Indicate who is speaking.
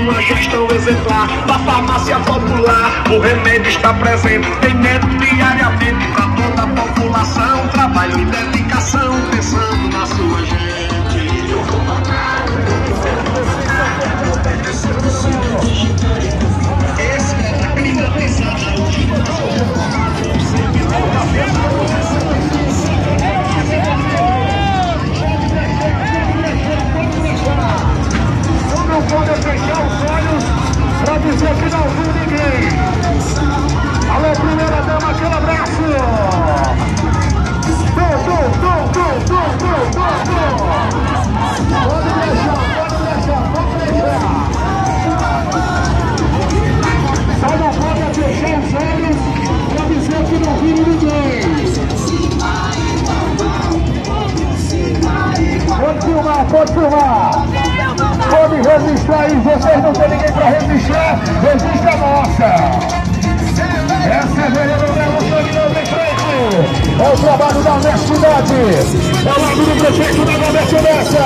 Speaker 1: uma gestão exemplar da farmácia popular. O remédio está presente, tem médico diariamente para toda a população. Trabalho e dedicação, pensando na sua gente. Esse é a climatizada. Não pode fechar os olhos para dizer que não viu ninguém. Alô, primeira dama, aquele abraço. Pode deixar. Só não pode fechar os olhos para dizer que não viu ninguém. Pode filmar. Pode registrar aí, vocês não tem ninguém para registrar, registra a nossa. Essa é a vereda dela, sangue em frente. É o trabalho da honestidade. É o lado do prefeito da Nordeste dessa.